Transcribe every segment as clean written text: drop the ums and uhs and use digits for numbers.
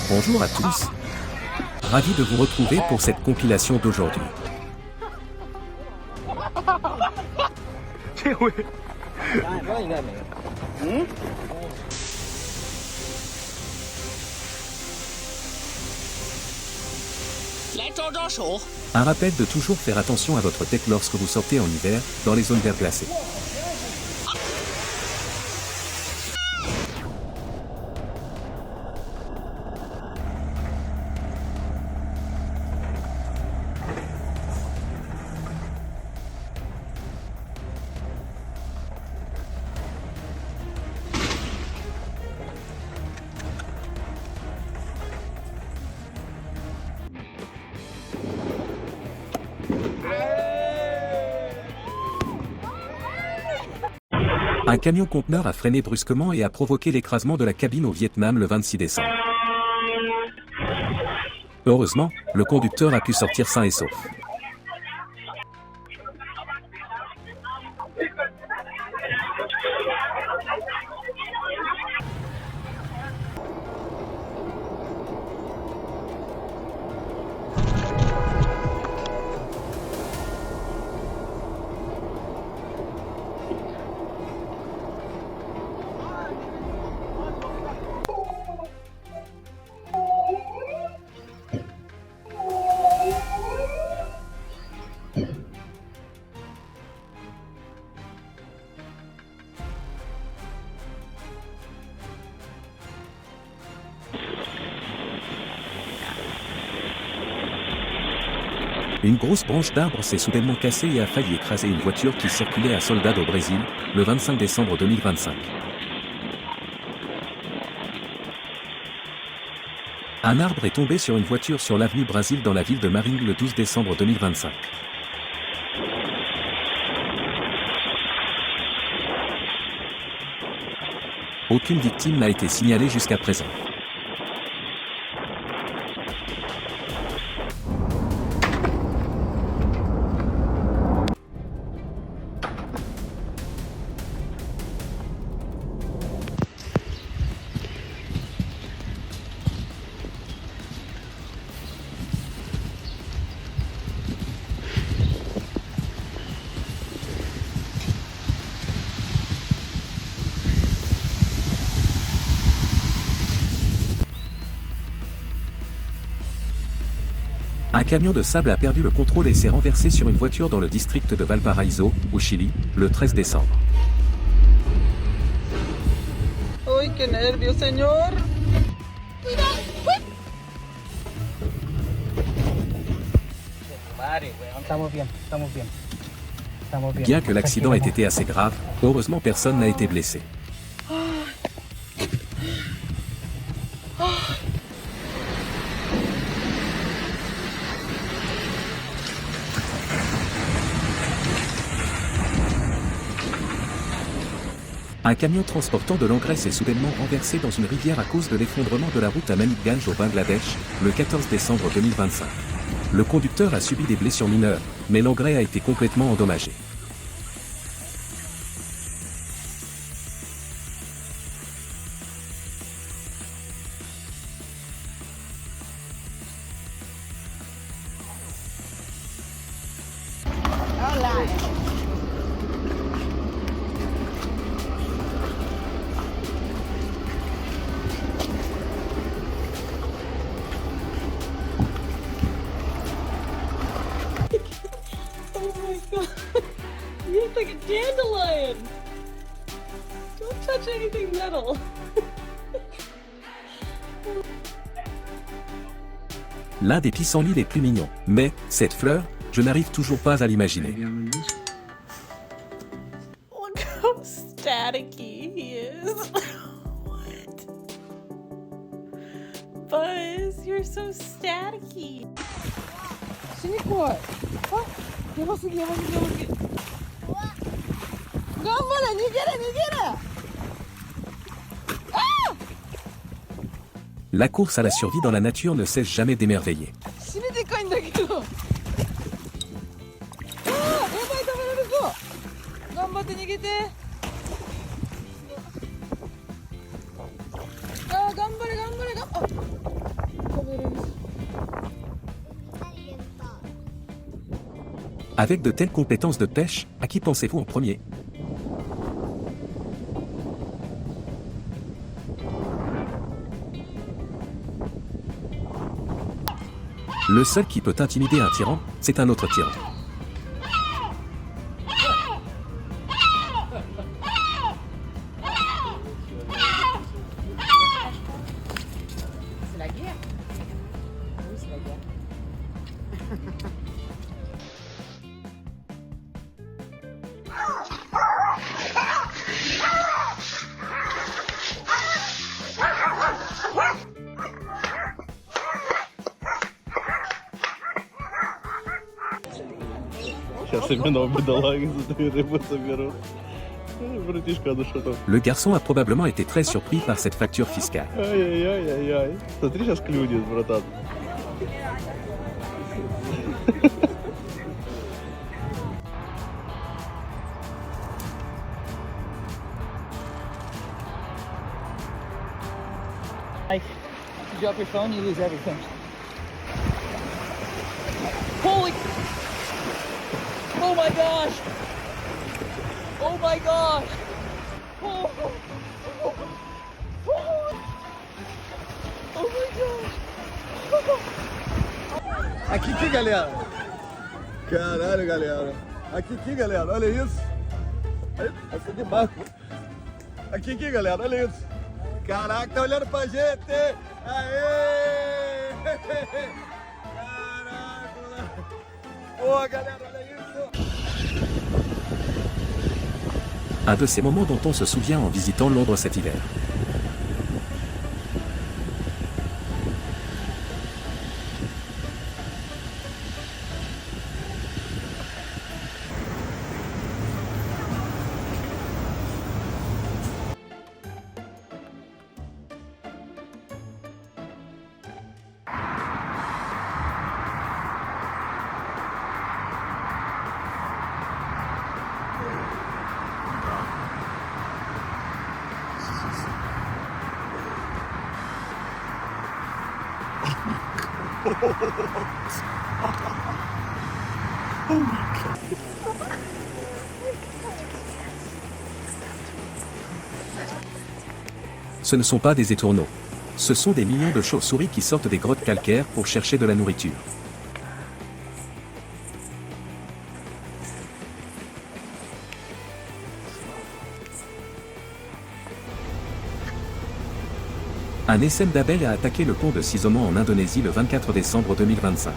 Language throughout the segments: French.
Bonjour à tous. Ravi de vous retrouver pour cette compilation d'aujourd'hui. Un rappel de toujours faire attention à votre tête lorsque vous sortez en hiver, dans les zones verglacées. Un camion conteneur a freiné brusquement et a provoqué l'écrasement de la cabine au Vietnam le 26 décembre. Heureusement, le conducteur a pu sortir sain et sauf. Une grosse branche d'arbre s'est soudainement cassée et a failli écraser une voiture qui circulait à Soledad au Brésil, le 25 décembre 2025. Un arbre est tombé sur une voiture sur l'avenue Brasil dans la ville de Maringue le 12 décembre 2025. Aucune victime n'a été signalée jusqu'à présent. Un camion de sable a perdu le contrôle et s'est renversé sur une voiture dans le district de Valparaíso, au Chili, le 13 décembre. Uy, qué nervio, señor. Bien que l'accident ait été assez grave, heureusement personne n'a été blessé. Un camion transportant de l'engrais s'est soudainement renversé dans une rivière à cause de l'effondrement de la route à Manikganj au Bangladesh, le 14 décembre 2025. Le conducteur a subi des blessures mineures, mais l'engrais a été complètement endommagé. Oh my god. You look like a dandelion. Don't touch anything metal. L'un des pissenlits les plus mignons. Mais, cette fleur, je n'arrive toujours pas à l'imaginer. Look how staticky he is. What? Buzz, you're so staticky. 死に怖い。あ、やばすぎやばすぎやばすぎ。頑張れ、逃げる逃げる。La course à la survie dans la nature ne cesse jamais d'émerveiller. 死にでかいんだけど。あー、やばい、食べられそう。頑張って逃げて。あー、頑張れ頑張れ頑張れ。Avec de telles compétences de pêche, à qui pensez-vous en premier? Le seul qui peut intimider un tyran, c'est un autre tyran. C'est la guerre. Oui, c'est la guerre. Сейчас именно бедолаги за твою рыбу соберут. Братишка, ну что там? Le garçon a probablement été très surpris par cette facture fiscale. Ай-яй-яй-яй-яй. Смотри, сейчас клюнет, братан. Like, you drop your phone, you lose everything. Holy! Oh my gosh! Oh my gosh! Oh, oh, oh, oh my gosh! Aqui, galera. Caralho, galera. Aqui, galera. Olha isso. Essa de barco. Aqui, galera. Olha isso. Caraca, tá olhando pra gente. Aê! Caraca. Boa, galera. Olha isso. Un de ces moments dont on se souvient en visitant Londres cet hiver. Ce ne sont pas des étourneaux. Ce sont des millions de chauves-souris qui sortent des grottes calcaires pour chercher de la nourriture. Un essaim d'abeilles a attaqué le pont de Sisomo en Indonésie le 24 décembre 2025.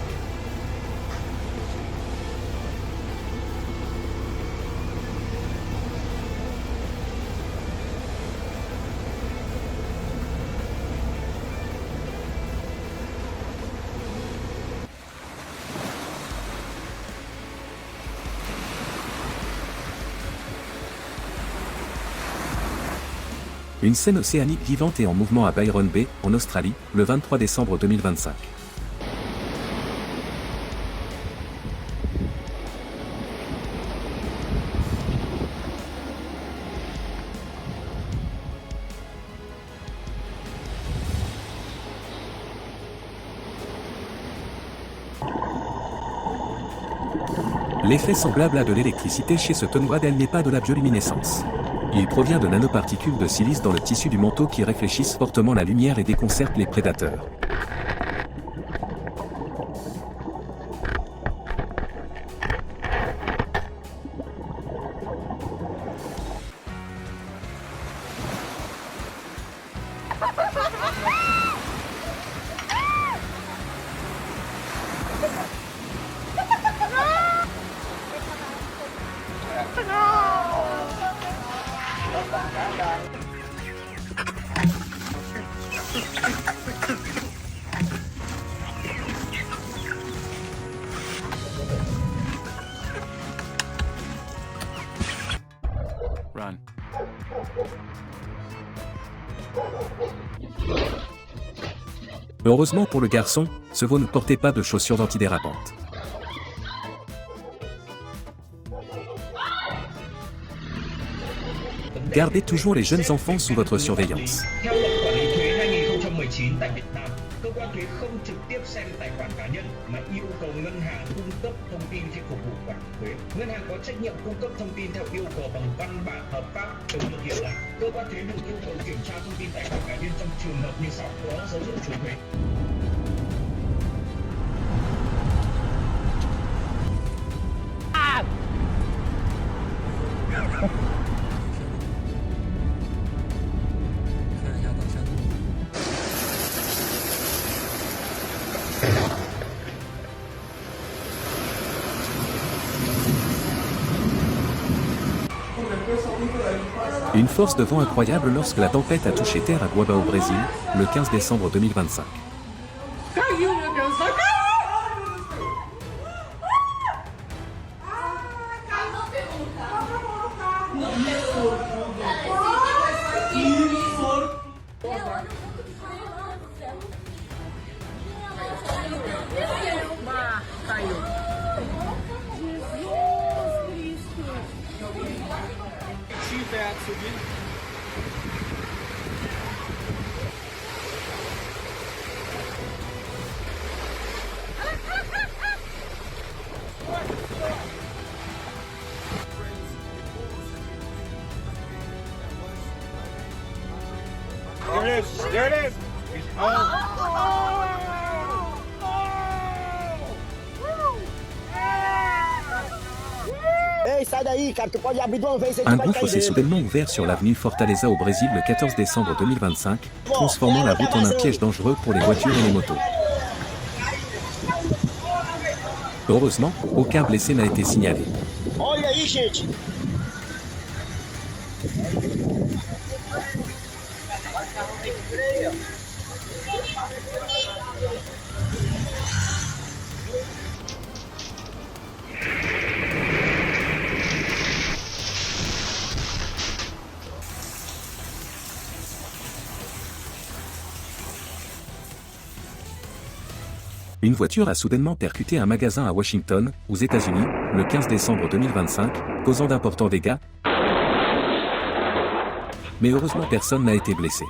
Une scène océanique vivante et en mouvement à Byron Bay, en Australie, le 23 décembre 2025. L'effet semblable à de l'électricité chez ce tonneau-là n'est pas de la bioluminescence. Il provient de nanoparticules de silice dans le tissu du manteau qui réfléchissent fortement la lumière et déconcertent les prédateurs. Run. Heureusement pour le garçon, ce veau ne portait pas de chaussures antidérapantes. Gardez toujours les jeunes enfants sous votre surveillance. Theo luật quản lý thuế 2019 tại Việt Nam, cơ quan thuế thuế không trực tiếp xem tài khoản cá nhân mà yêu cầu ngân hàng cung cấp thông tin khi phục vụ quản thuế. Ngân hàng có trách nhiệm cung cấp thông tin theo yêu cầu bằng văn bản hợp pháp. Chúng thực hiện là cơ quan thuế được yêu cầu kiểm tra thông tin tài khoản cá nhân trong trường hợp như sau: có dấu hiệu trốn thuế. Une force de vent incroyable lorsque la tempête a touché terre à Guaba au Brésil, le 15 décembre 2025. There it is. There it is. Un gouffre s'est soudainement ouvert sur l'avenue Fortaleza au Brésil le 14 décembre 2025, transformant la route en un piège dangereux pour les voitures et les motos. Heureusement, aucun blessé n'a été signalé. Une voiture a soudainement percuté un magasin à Washington, aux États-Unis, le 15 décembre 2025, causant d'importants dégâts. Mais heureusement personne n'a été blessé.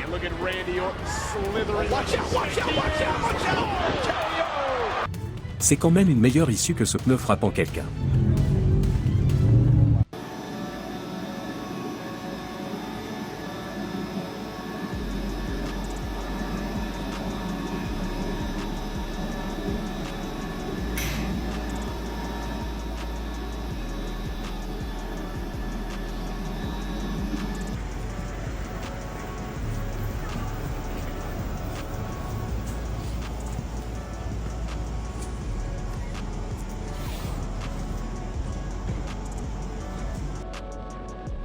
Look at Randy Orton slithering. Watch out, watch out, watch out, watch out! C'est quand même une meilleure issue que ce pneu frappant quelqu'un.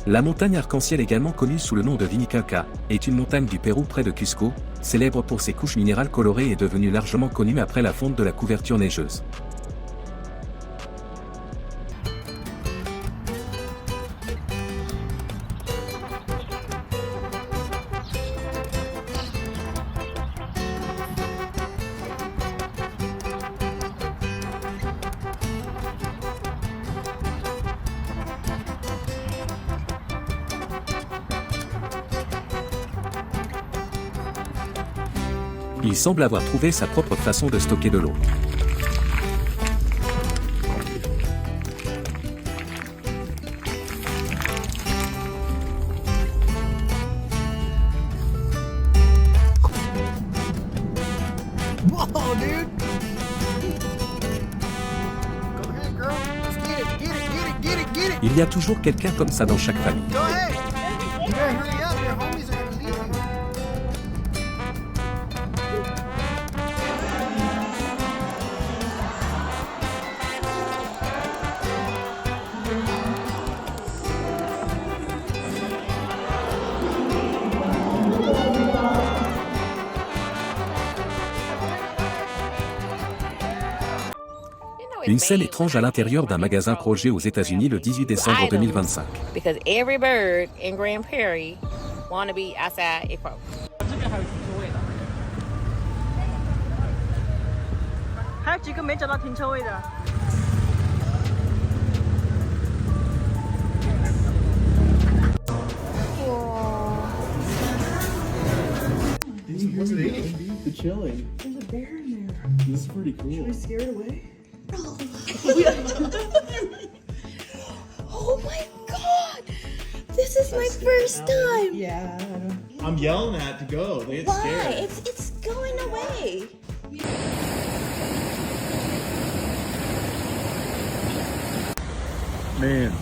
La montagne arc-en-ciel, également connue sous le nom de Vinicaca, est une montagne du Pérou près de Cusco, célèbre pour ses couches minérales colorées et devenue largement connue après la fonte de la couverture neigeuse. Il semble avoir trouvé sa propre façon de stocker de l'eau. Whoa, dude! Go ahead, girl. Let's get it, get it, get it, get it, get it! Il y a toujours quelqu'un comme ça dans chaque famille. Go ahead! You better hurry up, your homies are gonna leave you. Une scène étrange à l'intérieur d'un magasin Projet aux États-Unis le 18 décembre 2025. Because every bird in Grand Prairie wannabe Asa Equo. 这边还有停车位的，还有几个没找到停车位的。Oh my god! This is my first time! Yeah. I'm yelling at to go. They get Why? scared. It's going away. Man,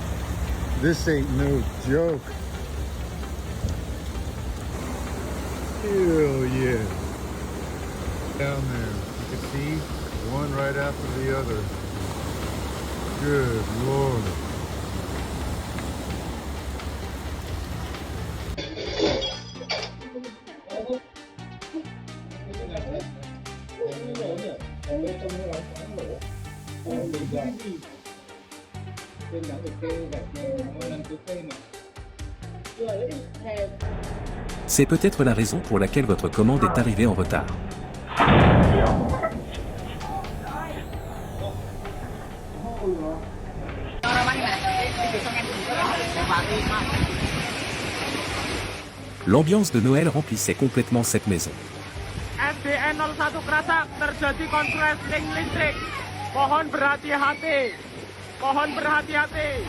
this ain't no joke. Hell yeah. Down there, you can see one right after the other. Good Lord. C'est peut-être la raison pour laquelle votre commande est arrivée en retard. L'ambiance de Noël remplissait complètement cette maison. FDN 01 Krasak terjadi konsleting listrik. Mohon berhati-hati. Mohon berhati-hati.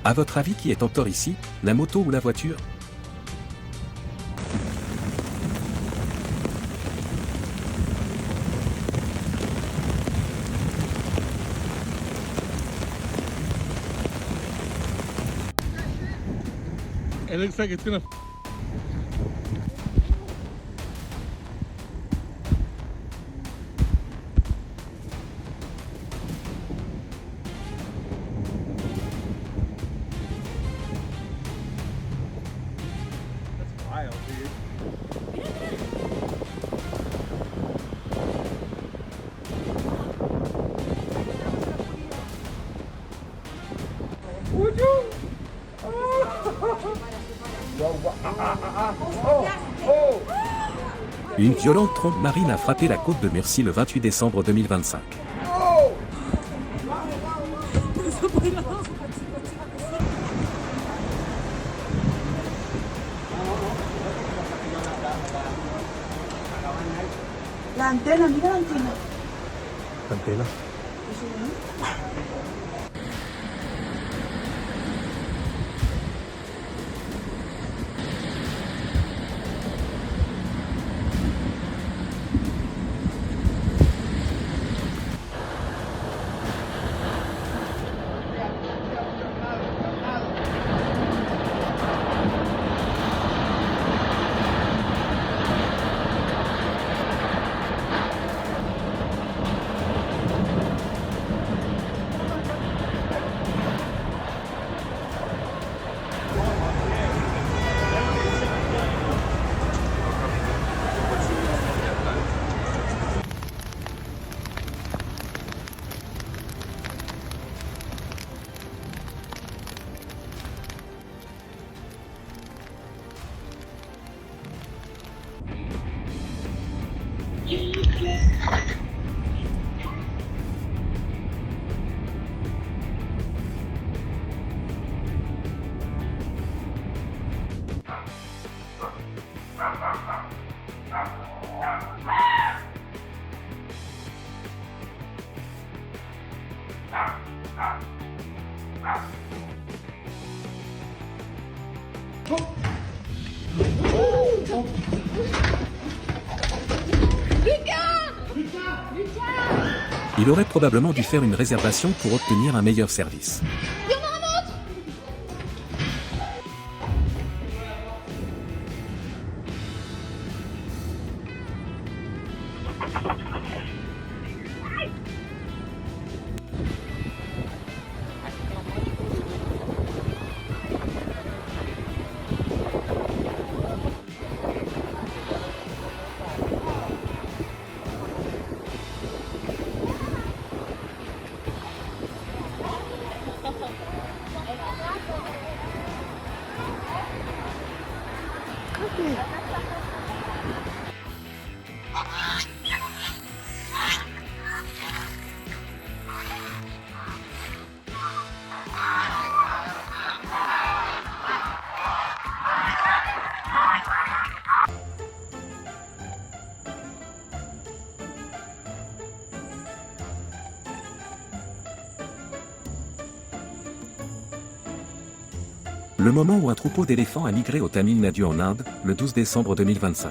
À votre avis, qui est en tort ici, la moto ou la voiture? It looks like it's gonna. That's wild, dude. Une violente trompe marine a frappé la côte de Murcie le 28 décembre 2025. La antena, mira la antena. Antena. Il aurait probablement dû faire une réservation pour obtenir un meilleur service. Le moment où un troupeau d'éléphants a migré au Tamil Nadu en Inde, le 12 décembre 2025.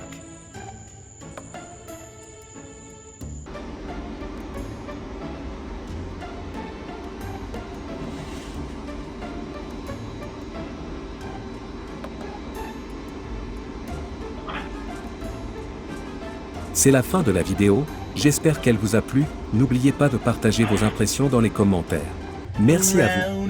C'est la fin de la vidéo, j'espère qu'elle vous a plu, n'oubliez pas de partager vos impressions dans les commentaires. Merci à vous.